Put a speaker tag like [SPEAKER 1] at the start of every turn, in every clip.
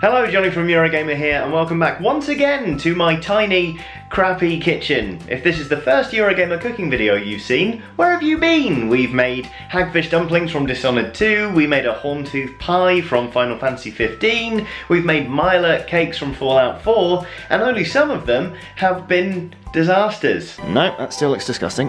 [SPEAKER 1] Hello, Johnny from Eurogamer here, and welcome back once again to my tiny, crappy kitchen. If this is the first Eurogamer cooking video you've seen, where have you been? We've made hagfish dumplings from Dishonored 2, we made a horntooth pie from Final Fantasy 15, we've made Millet cakes from Fallout 4, and only some of them have been disasters. No, that still looks disgusting.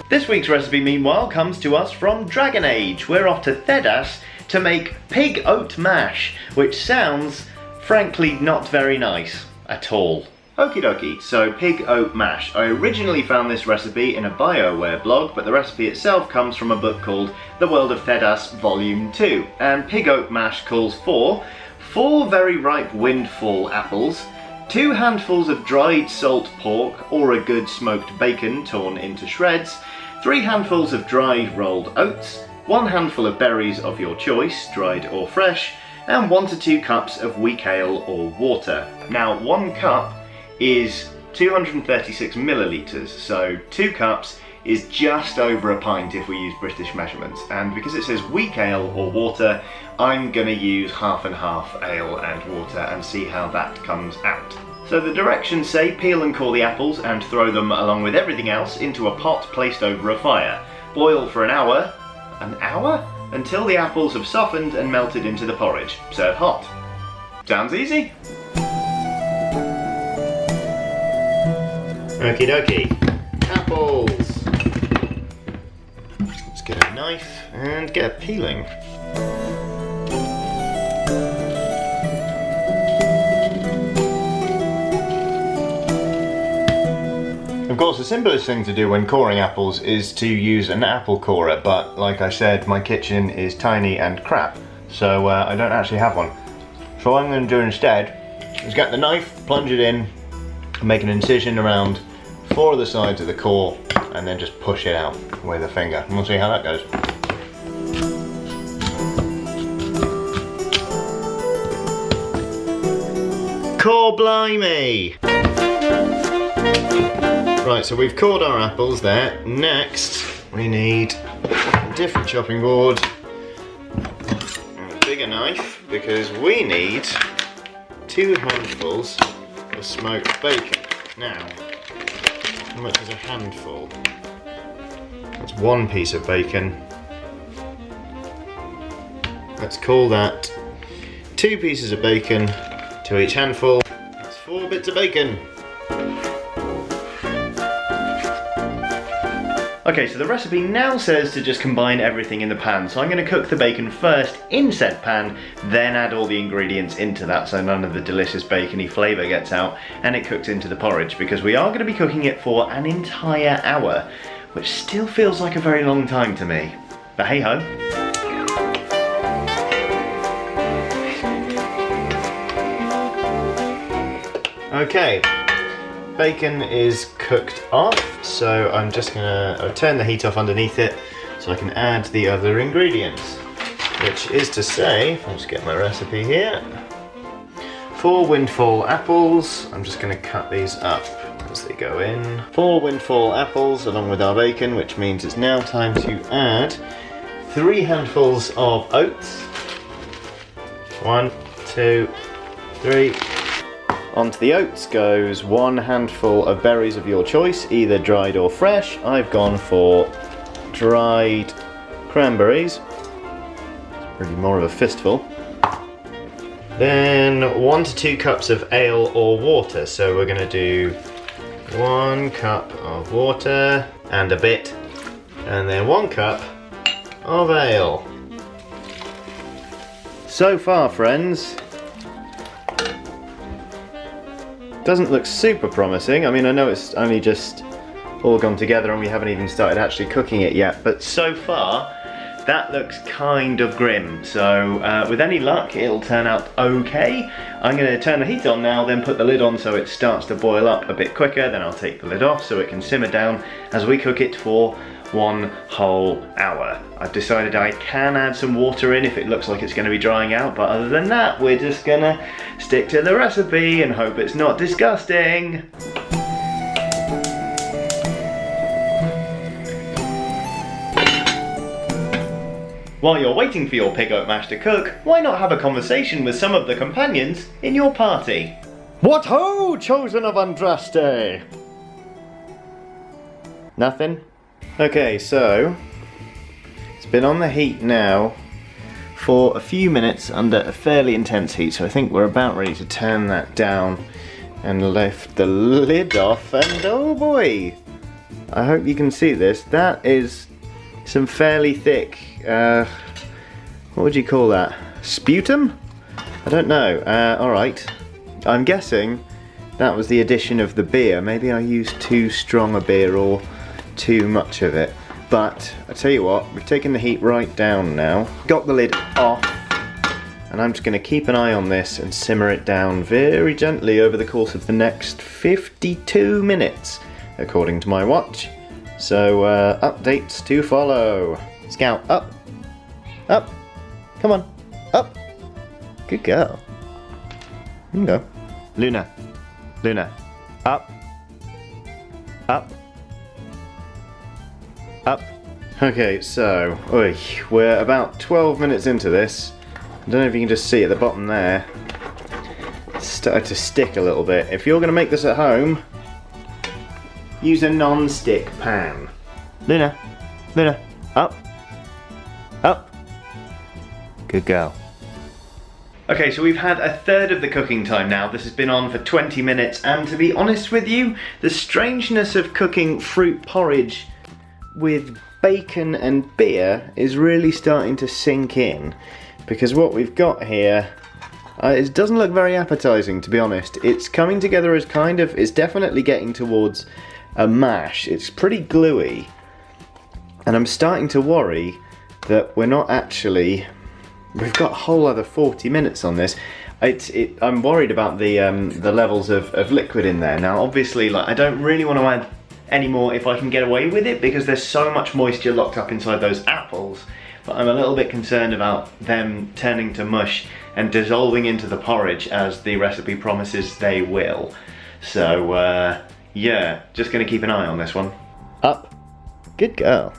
[SPEAKER 1] This week's recipe, meanwhile, comes to us from Dragon Age. We're off to Thedas to make Pig Oat Mash, which sounds, frankly, not very nice at all. Okie dokie, so Pig Oat Mash. I originally found this recipe in a BioWare blog, but the recipe itself comes from a book called The World of Thedas Volume 2. And Pig Oat Mash calls for 4 very ripe windfall apples, 2 handfuls of dried salt pork or a good smoked bacon torn into shreds, 3 handfuls of dried rolled oats, 1 handful of berries of your choice, dried or fresh, and 1 to 2 cups of weak ale or water. Now, 1 cup is 236 millilitres, so 2 cups is just over a pint if we use British measurements. And because it says weak ale or water, I'm gonna use half and half ale and water and see how that comes out. So the directions say peel and core the apples and throw them along with everything else into a pot placed over a fire. Boil for an hour? Until the apples have softened and melted into the porridge. Serve hot. Sounds easy? Okie dokie. Apples. Let's get a knife and get a peeling. Of course, the simplest thing to do when coring apples is to use an apple corer, but like I said, my kitchen is tiny and crap, so I don't actually have one. So what I'm going to do instead is get the knife, plunge it in, make an incision around 4 of the sides of the core, and then just push it out with a finger, and we'll see how that goes. Core blimey! Right, so we've cored our apples there. Next, we need a different chopping board and a bigger knife because we need 2 handfuls of smoked bacon. Now, how much is a handful? That's 1 piece of bacon. Let's call that 2 pieces of bacon to each handful. That's 4 bits of bacon. Okay, so the recipe now says to just combine everything in the pan, so I'm going to cook the bacon first in said pan, then add all the ingredients into that so none of the delicious bacony flavour gets out and it cooks into the porridge, because we are going to be cooking it for an entire hour, which still feels like a very long time to me. But hey ho. Okay. Bacon is cooked off, so I'm just gonna turn the heat off underneath it so I can add the other ingredients, which is to say, if I just get my recipe here, 4 windfall apples. I'm just gonna cut these up as they go in. 4 windfall apples along with our bacon, which means it's now time to add 3 handfuls of oats. 1, 2, 3. Onto the oats goes 1 handful of berries of your choice, either dried or fresh. I've gone for dried cranberries. It's really more of a fistful. Then 1 to 2 cups of ale or water. So we're going to do 1 cup of water and a bit, and then 1 cup of ale. So far, friends, doesn't look super promising. I mean, I know it's only just all gone together and we haven't even started actually cooking it yet, but so far that looks kind of grim. So with any luck it'll turn out okay. I'm going to turn the heat on now, then put the lid on so it starts to boil up a bit quicker, then I'll take the lid off so it can simmer down as we cook it for 1 whole hour. I've decided I can add some water in if it looks like it's going to be drying out, but other than that we're just gonna stick to the recipe and hope it's not disgusting. While you're waiting for your pig oat mash to cook, why not have a conversation with some of the companions in your party?
[SPEAKER 2] What ho, chosen of Andraste?
[SPEAKER 1] Nothing? Okay, so it's been on the heat now for a few minutes under a fairly intense heat, so I think we're about ready to turn that down and lift the lid off, and oh boy, I hope you can see this. That is some fairly thick, what would you call that? Sputum? I don't know. Alright, I'm guessing that was the addition of the beer. Maybe I used too strong a beer or too much of it. But I tell you what, we've taken the heat right down now, got the lid off, and I'm just going to keep an eye on this and simmer it down very gently over the course of the next 52 minutes, according to my watch. So updates to follow. Scout, up, up, come on, up, good girl. You can go. Luna, Luna, up, up, up. Okay, so we're about 12 minutes into this. I don't know if you can just see at the bottom there, it's started to stick a little bit. If you're going to make this at home, use a non-stick pan. Luna, Luna, up, up, good girl. Okay, so we've had a third of the cooking time now. This has been on for 20 minutes, and to be honest with you, the strangeness of cooking fruit porridge with bacon and beer is really starting to sink in, because what we've got here, it doesn't look very appetizing, to be honest. It's coming together as kind of, it's definitely getting towards a mash. It's pretty gluey, and I'm starting to worry that we're not actually, we've got a whole other 40 minutes on this. I'm worried about the levels of liquid in there. Now obviously, like, I don't really want to add any more if I can get away with it, because there's so much moisture locked up inside those apples, but I'm a little bit concerned about them turning to mush and dissolving into the porridge as the recipe promises they will. So yeah, just gonna keep an eye on this one. Up, good girl.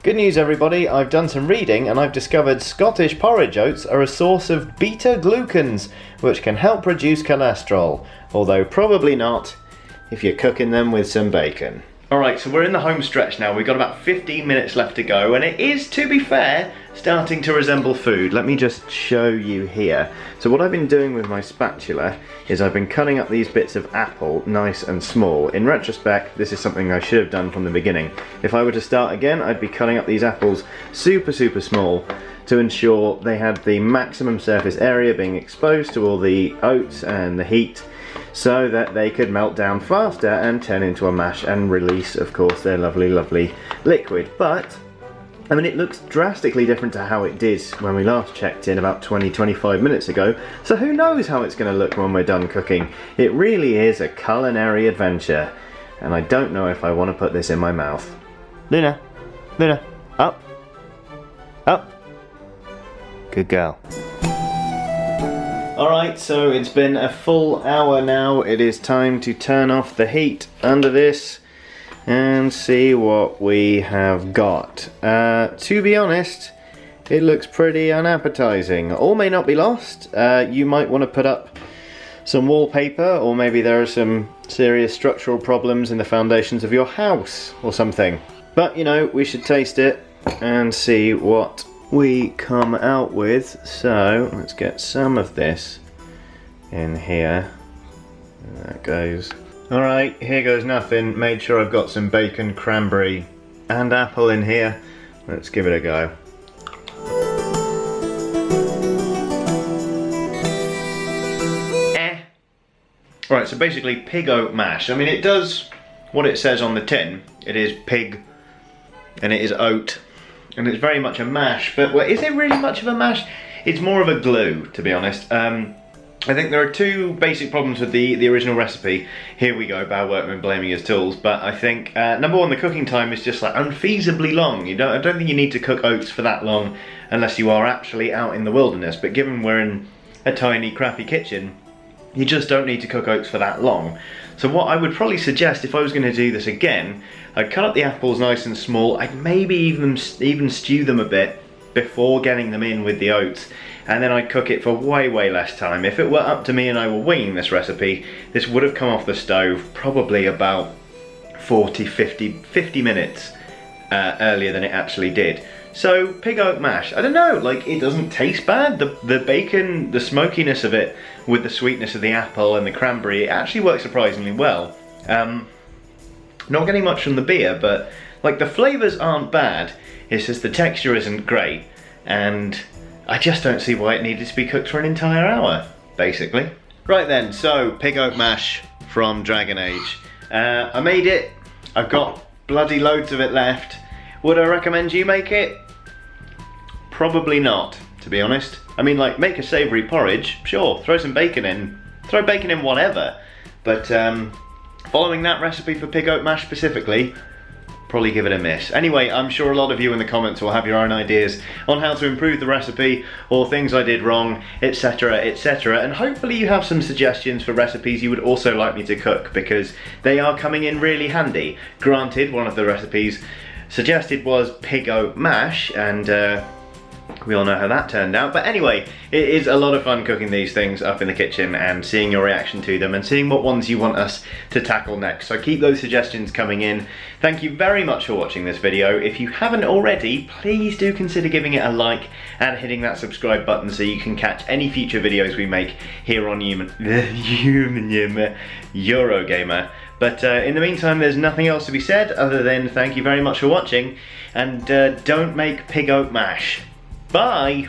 [SPEAKER 1] Good news everybody, I've done some reading and I've discovered Scottish porridge oats are a source of beta-glucans, which can help reduce cholesterol, although probably not if you're cooking them with some bacon. Alright, so we're in the home stretch now. We've got about 15 minutes left to go, and it is, to be fair, starting to resemble food. Let me just show you here. So what I've been doing with my spatula is I've been cutting up these bits of apple nice and small. In retrospect, this is something I should have done from the beginning. If I were to start again, I'd be cutting up these apples super small to ensure they had the maximum surface area being exposed to all the oats and the heat, so that they could melt down faster and turn into a mash and release, of course, their lovely liquid. But I mean, it looks drastically different to how it did when we last checked in about 20-25 minutes ago, so who knows how it's going to look when we're done cooking. It really is a culinary adventure, and I don't know if I want to put this in my mouth. Luna, Luna, up, up, good girl. Alright, so it's been a full hour now. It is time to turn off the heat under this and see what we have got. To be honest, it looks pretty unappetizing. All may not be lost. You might want to put up some wallpaper, or maybe there are some serious structural problems in the foundations of your house or something. But you know, we should taste it and see what we come out with. So let's get some of this in here. There that goes. Alright, here goes nothing. Made sure I've got some bacon, cranberry and apple in here. Let's give it a go. Alright, so basically pig oat mash. I mean, it does what it says on the tin. It is pig and it is oat, and it's very much a mash, but well, is it really much of a mash? It's more of a glue, to be honest. I think there are two basic problems with the original recipe. Here we go, bad workman blaming his tools, but I think, number one, the cooking time is just like unfeasibly long. I don't think you need to cook oats for that long unless you are actually out in the wilderness, but given we're in a tiny, crappy kitchen, you just don't need to cook oats for that long. So what I would probably suggest if I was going to do this again, I'd cut up the apples nice and small. I'd maybe even stew them a bit before getting them in with the oats, and then I'd cook it for way less time. If it were up to me and I were winging this recipe, this would have come off the stove probably about 50 minutes earlier than it actually did. So pig oat mash, I don't know, like, it doesn't taste bad. The bacon, the smokiness of it with the sweetness of the apple and the cranberry, it actually works surprisingly well. Not getting much from the beer, but like the flavours aren't bad, it's just the texture isn't great, and I just don't see why it needed to be cooked for an entire hour, basically. Right then, so pig oat mash from Dragon Age. I made it, I've got bloody loads of it left. Would I recommend you make it? Probably not, to be honest. I mean, like, make a savoury porridge, sure, throw some bacon in, throw bacon in whatever, but following that recipe for pig oat mash specifically, probably give it a miss. Anyway, I'm sure a lot of you in the comments will have your own ideas on how to improve the recipe, or things I did wrong, etc, etc, and hopefully you have some suggestions for recipes you would also like me to cook, because they are coming in really handy. Granted, one of the recipes suggested was pig oat mash, and we all know how that turned out. But anyway, it is a lot of fun cooking these things up in the kitchen and seeing your reaction to them and seeing what ones you want us to tackle next. So keep those suggestions coming in. Thank you very much for watching this video. If you haven't already, please do consider giving it a like and hitting that subscribe button so you can catch any future videos we make here on Eurogamer. But in the meantime, there's nothing else to be said other than thank you very much for watching, and don't make pig oat mash. Bye!